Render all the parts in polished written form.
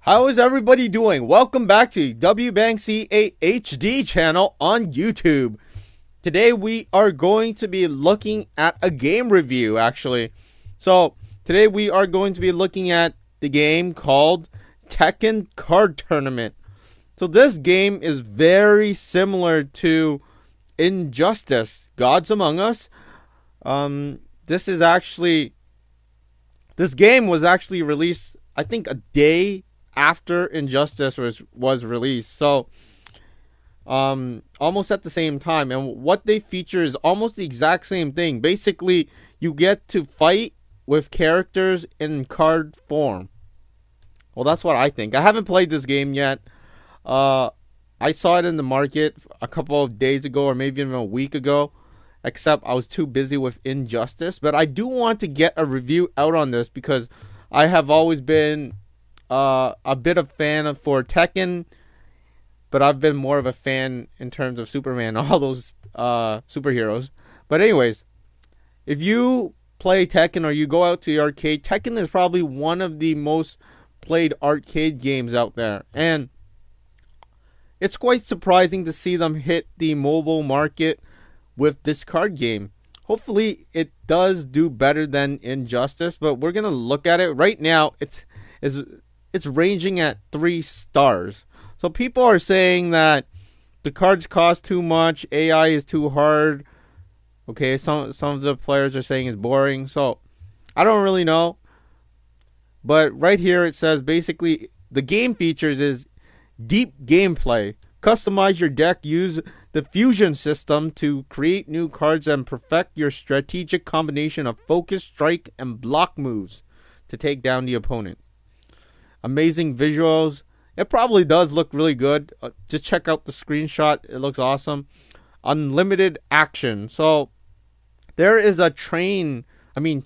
How is everybody doing? Welcome back to WBanksy HD channel on YouTube. Today we are going to be looking at a game review, actually. So today we are going to be looking at the game called Tekken Card Tournament. So this game is very similar to Injustice, Gods Among Us. This game was actually released, I think, a day after Injustice was released. So almost at the same time, and what they feature is almost the exact same thing. Basically, you get to fight with characters in card form. Well, that's what I think. I haven't played this game yet. I saw it in the market a couple of days ago, or maybe even a week ago, except I was too busy with Injustice. But I do want to get a review out on this because I have always been a bit of fan for Tekken, but I've been more of a fan in terms of Superman, all those superheroes. But anyways, if you play Tekken or you go out to the arcade, Tekken is probably one of the most played arcade games out there, and it's quite surprising to see them hit the mobile market with this card game. Hopefully it does do better than Injustice, but we're gonna look at it right now. It's ranging at 3 stars. So people are saying that the cards cost too much, AI is too hard. Okay, some of the players are saying it's boring. So I don't really know. But right here it says basically the game features is deep gameplay. Customize your deck, use the fusion system to create new cards and perfect your strategic combination of focus, strike, and block moves to take down the opponent. Amazing visuals. It probably does look really good. Just check out the screenshot. It looks awesome. Unlimited action. So there is a train in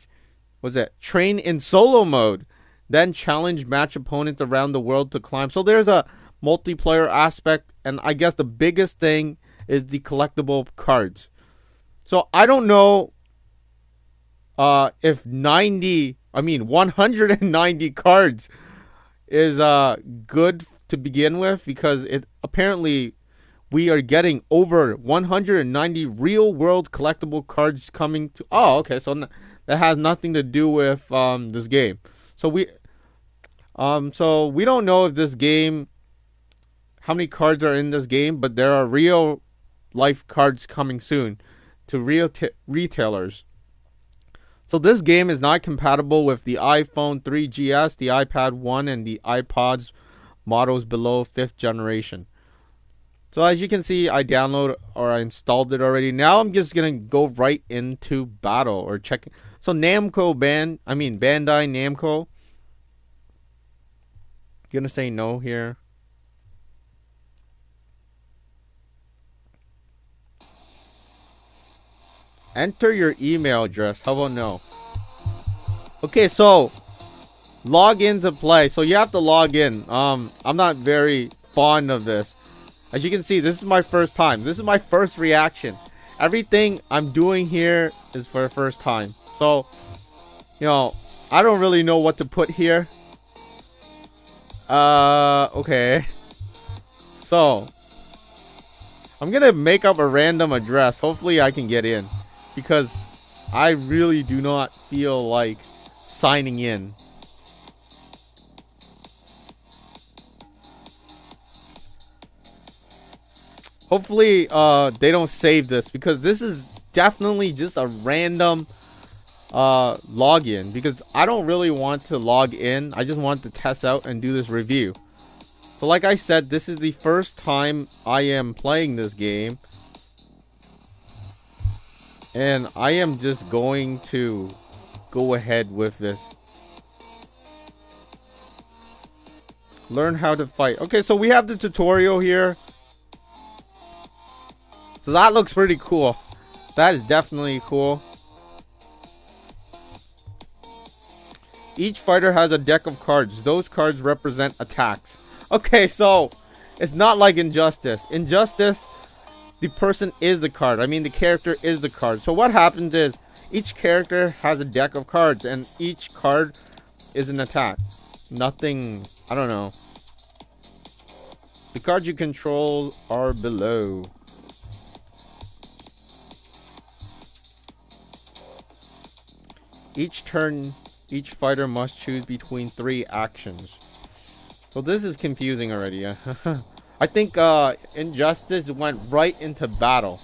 solo mode. Then challenge match opponents around the world to climb. So there's a multiplayer aspect, and I guess the biggest thing is the collectible cards. So I don't know if 190 cards is good to begin with, because it apparently we are getting over 190 real world collectible cards coming to. Oh, okay, so that has nothing to do with this game. So we don't know if this game, how many cards are in this game, but there are real life cards coming soon to real retailers. So this game is not compatible with the iPhone 3GS, the iPad 1, and the iPods models below 5th generation. So as you can see, I installed it already. Now I'm just going to go right into battle or checking. So Bandai Namco. Gonna say no here. Enter your email address. How about no? Okay, so log in to play. So you have to log in. I'm not very fond of this. As you can see, this is my first time. This is my first reaction. Everything I'm doing here is for the first time. So, I don't really know what to put here. Okay. So I'm gonna make up a random address. Hopefully I can get in, because I really do not feel like signing in. Hopefully they don't save this, because this is definitely just a random login, because I don't really want to log in. I just want to test out and do this review. So like I said, this is the first time I am playing this game, and I am just going to go ahead with this. Learn how to fight. Okay, so we have the tutorial here. So that looks pretty cool. That is definitely cool. Each fighter has a deck of cards. Those cards represent attacks. Okay, so it's not like Injustice. Injustice, the person is the card. The character is the card. So what happens is each character has a deck of cards, and each card is an attack. Nothing, I don't know. The cards you control are below. Each turn, each fighter must choose between 3 actions. So this is confusing already. I think Injustice went right into battle.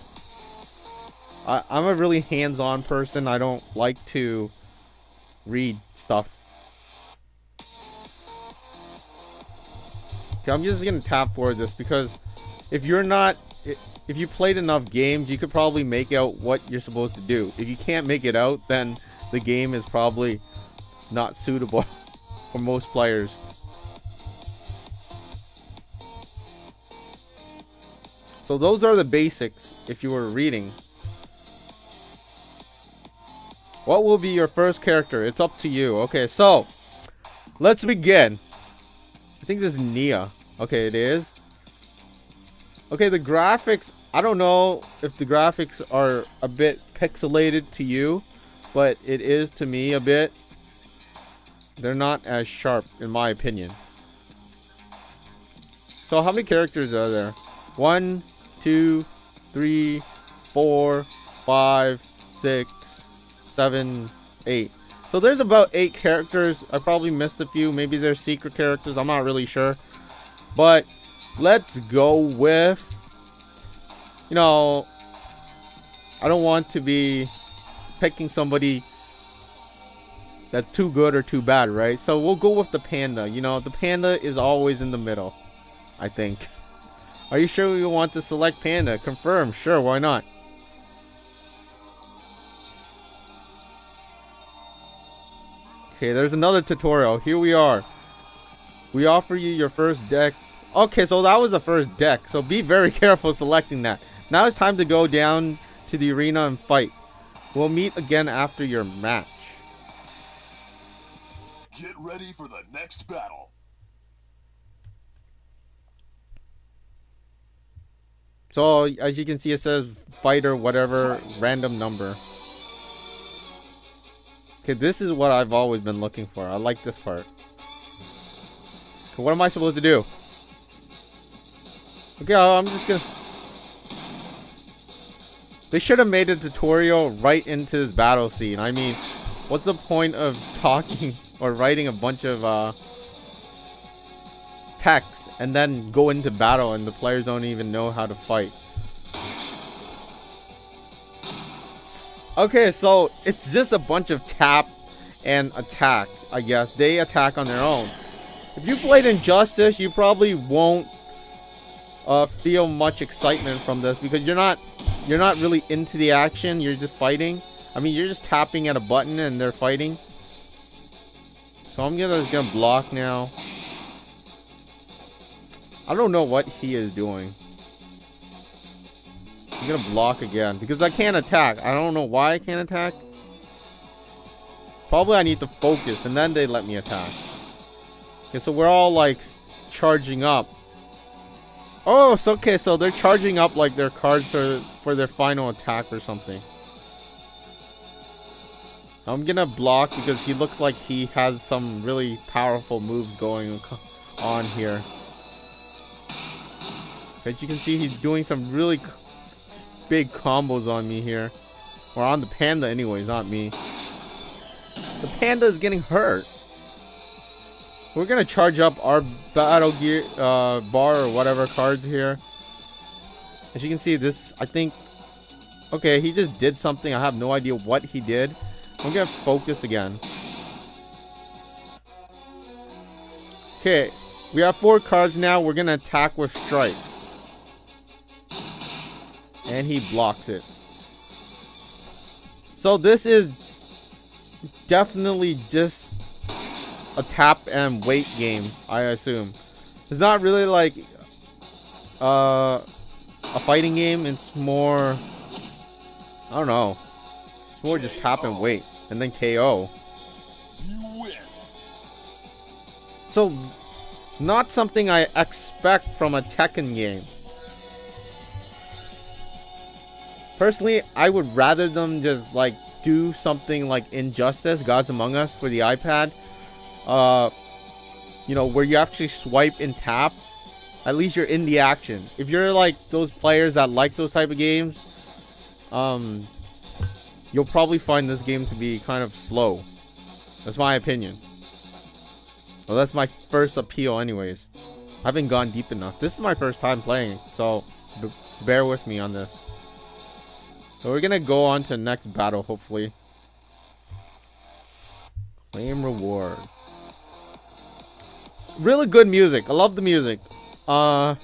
I'm a really hands-on person. I don't like to read stuff. Okay, I'm just gonna tap for this because if you played enough games, you could probably make out what you're supposed to do. If you can't make it out, then the game is probably not suitable for most players. So those are the basics if you were reading. What will be your first character? It's up to you. Okay, so let's begin. I think this is Nia. Okay, it is. Okay, the graphics, I don't know if the graphics are a bit pixelated to you, but it is to me a bit. They're not as sharp in my opinion. So how many characters are there? 1, 2, 3, 4, 5, 6, 7, 8. So there's about 8 characters. I probably missed a few. Maybe they're secret characters. I'm not really sure. But let's go with, you know, I don't want to be picking somebody that's too good or too bad, right? So we'll go with the panda. You know, the panda is always in the middle, I think. Are you sure you want to select panda? Confirm. Sure, why not? Okay, there's another tutorial. Here we are. We offer you your first deck. Okay, so that was the first deck. So be very careful selecting that. Now it's time to go down to the arena and fight. We'll meet again after your match. Get ready for the next battle. So as you can see, it says fighter whatever random number. Okay, this is what I've always been looking for. I like this part. Okay, what am I supposed to do? Okay, I'm just gonna... They should have made a tutorial right into this battle scene. I mean, what's the point of talking or writing a bunch of text and then go into battle and the players don't even know how to fight? Okay, so it's just a bunch of tap and attack, I guess. They attack on their own. If you played Injustice, you probably won't feel much excitement from this because you're not really into the action. You're just fighting. I mean, you're just tapping at a button and they're fighting. So I'm just gonna block now. I don't know what he is doing. I'm gonna block again because I can't attack. I don't know why I can't attack. Probably I need to focus and then they let me attack. Okay, so we're all like charging up. Oh, so okay, so they're charging up like their cards are for their final attack or something. I'm gonna block because he looks like he has some really powerful moves going on here. As you can see, he's doing some really big combos on me here. Or on the panda anyways, not me. The panda is getting hurt. We're gonna charge up our battle gear bar or whatever cards here. As you can see, this, I think, okay, he just did something. I have no idea what he did. I'm gonna focus again. Okay, we have 4 cards now. We're gonna attack with strike. And he blocks it. So this is definitely just a tap and wait game, I assume. It's not really like a fighting game. It's more, I don't know. It's more just tap and wait and then KO. So not something I expect from a Tekken game. Personally, I would rather them just like do something like Injustice, Gods Among Us for the iPad. You know, where you actually swipe and tap at least you're in the action. If you're like those players that like those type of games, you'll probably find this game to be kind of slow. That's my opinion. Well, that's my first appeal anyways. I haven't gone deep enough. This is my first time playing, so bear with me on this. So we're gonna go on to the next battle, hopefully. Claim reward. Really good music. I love the music. That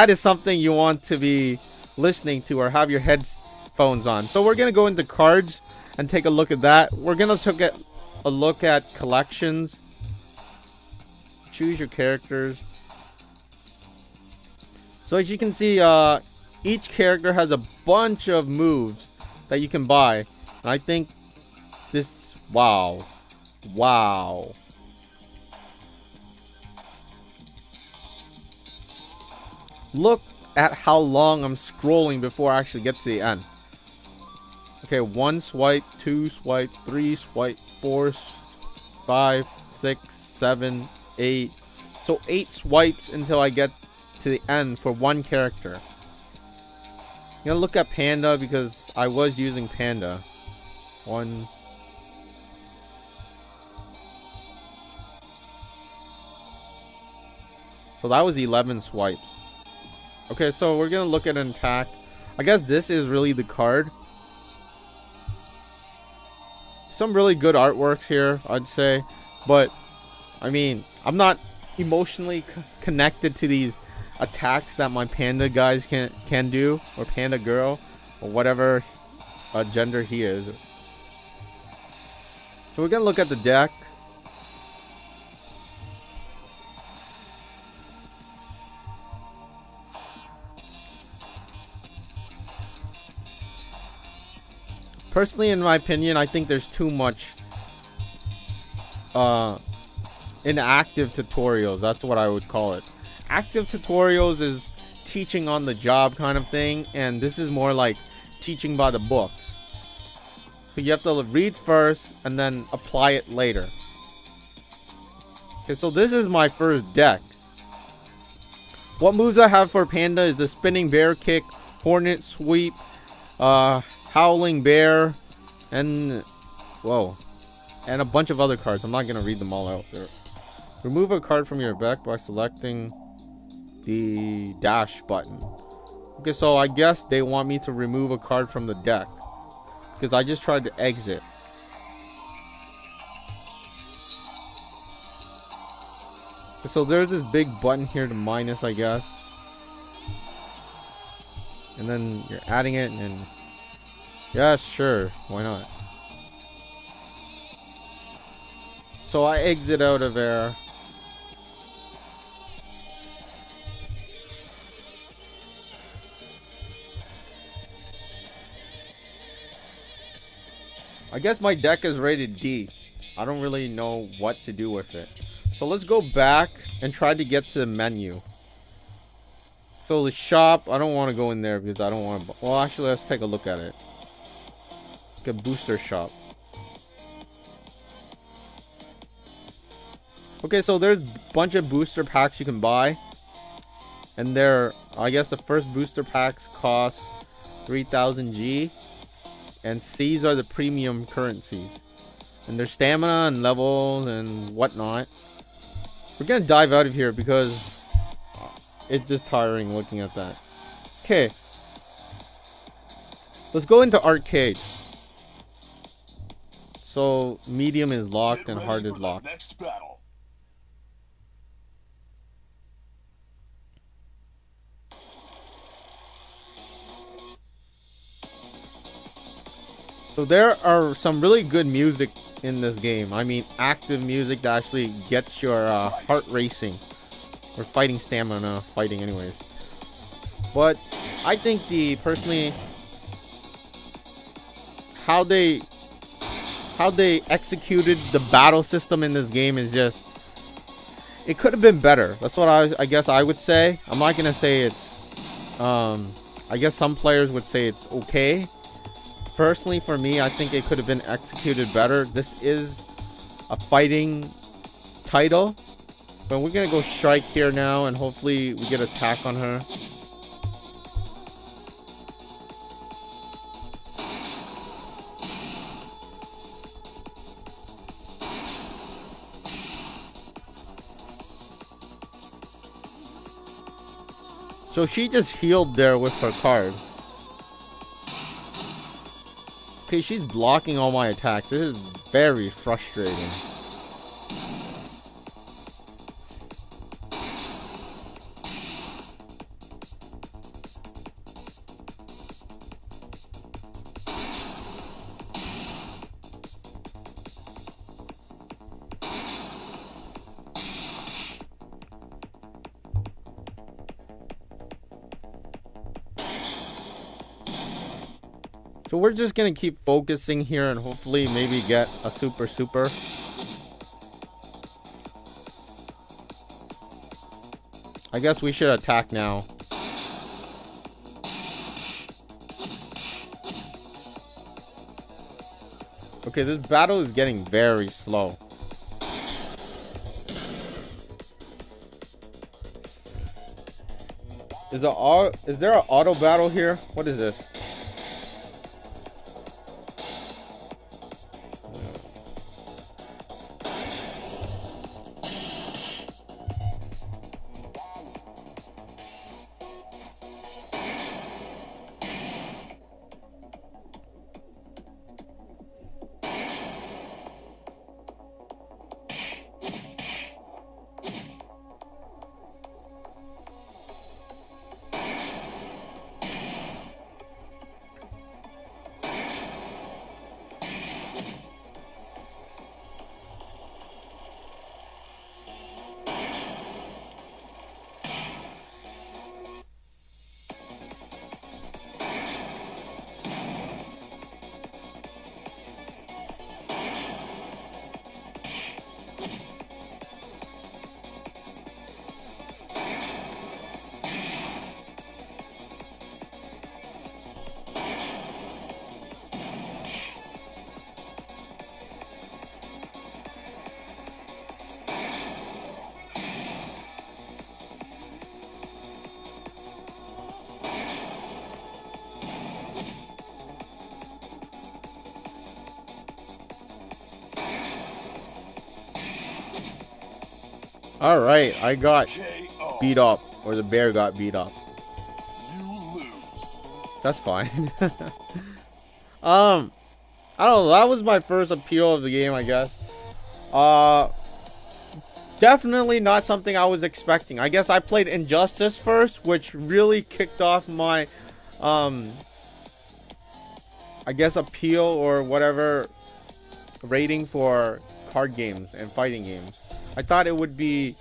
is something you want to be listening to or have your headphones on. So we're gonna go into cards and take a look at that. We're gonna take a look at collections. Choose your characters. So as you can see, each character has a bunch of moves that you can buy. And I think this, wow. Look at how long I'm scrolling before I actually get to the end. Okay, 1 swipe, 2 swipe, 3 swipe, 4, 5, 6, 7, 8. So 8 swipes until I get to the end for one character. I'm gonna look at Panda because I was using Panda. 1. So that was 11 swipes. Okay, so we're gonna look at an attack. I guess this is really the card. Some really good artworks here, I'd say. But, I mean, I'm not emotionally connected to these attacks that my panda guys can do, or panda girl, or whatever gender he is. So we're gonna look at the deck. Personally, in my opinion, I think there's too much inactive tutorials. That's what I would call it. Active tutorials is teaching on the job kind of thing, and this is more like teaching by the books. So you have to read first and then apply it later. Okay, so this is my first deck. What moves I have for Panda is the spinning bear kick, hornet sweep, howling bear, and and a bunch of other cards. I'm not gonna read them all out there. Remove a card from your deck by selecting the dash button. Okay, so I guess they want me to remove a card from the deck because I just tried to exit. So there's this big button here to minus, I guess, and then you're adding it, and yeah, sure, why not? So I exit out of there. I guess my deck is rated D. I don't really know what to do with it. So let's go back and try to get to the menu. So the shop, I don't want to go in there because I don't want to. Well, actually, let's take a look at it. Look at booster shop. Okay, so there's a bunch of booster packs you can buy. And I guess the first booster packs cost 3,000 G. And C's are the premium currencies. And there's stamina and levels and whatnot. We're gonna dive out of here because it's just tiring looking at that. Okay. Let's go into arcade. So medium is locked and hard is locked. Next battle. So there are some really good music in this game. I mean, active music that actually gets your heart racing. Or fighting stamina, fighting anyways. But I think personally, how they executed the battle system in this game is just, it could have been better. That's what I guess I would say. I'm not gonna say it's I guess some players would say it's okay. Personally, for me, I think it could have been executed better. This is a fighting title, But we're gonna go strike here now, and hopefully we get attack on her. So she just healed there with her card. Okay, she's blocking all my attacks. This is very frustrating. So we're just gonna keep focusing here and hopefully maybe get a super. I guess we should attack now. Okay, this battle is getting very slow. Is there an auto battle here? What is this? Alright, I got KO. beat up. Or the bear got beat up. You lose. That's fine. I don't know. That was my first appeal of the game, I guess. Definitely not something I was expecting. I guess I played Injustice first, which really kicked off my, I guess appeal or whatever rating for card games and fighting games. I thought it would be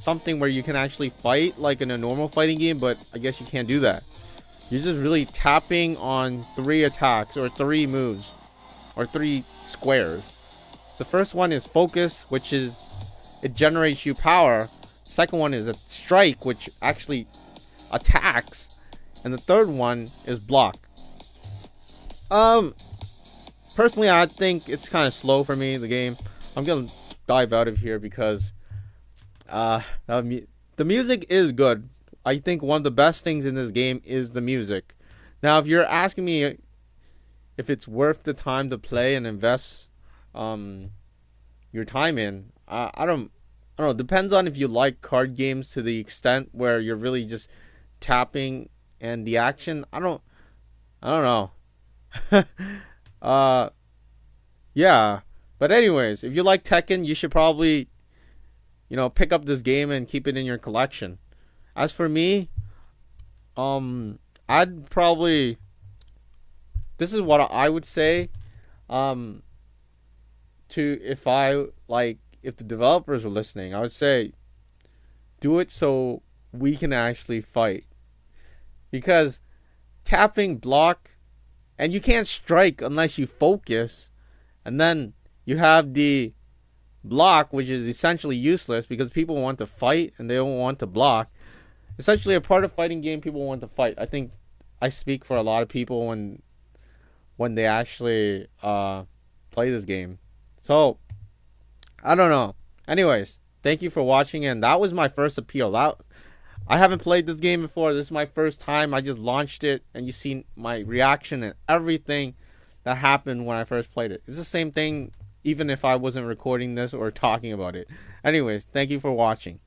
something where you can actually fight like in a normal fighting game, but I guess you can't do that. You're just really tapping on 3 attacks or 3 moves or 3 squares. The first one is focus, which is it generates you power. Second one is a strike, which actually attacks, and the third one is block. Personally, I think it's kind of slow for me, the game. I'm gonna dive out of here because the music is good. I think one of the best things in this game is the music. Now, if you're asking me if it's worth the time to play and invest your time in, I don't know. Depends on if you like card games to the extent where you're really just tapping and the action. I don't know. Yeah. But anyways, if you like Tekken, you should probably, pick up this game and keep it in your collection. As for me, I'd probably, this is what I would say, to if if the developers were listening, I would say, do it so we can actually fight. Because tapping, block, and you can't strike unless you focus, and then you have the block, which is essentially useless because people want to fight and they don't want to block. Essentially, a part of fighting game, people want to fight. I think I speak for a lot of people when they actually play this game. So, I don't know. Anyways, thank you for watching. And that was my first appeal. That I haven't played this game before. This is my first time. I just launched it, and you seen my reaction and everything that happened when I first played it. It's the same thing, even if I wasn't recording this or talking about it. Anyways, thank you for watching.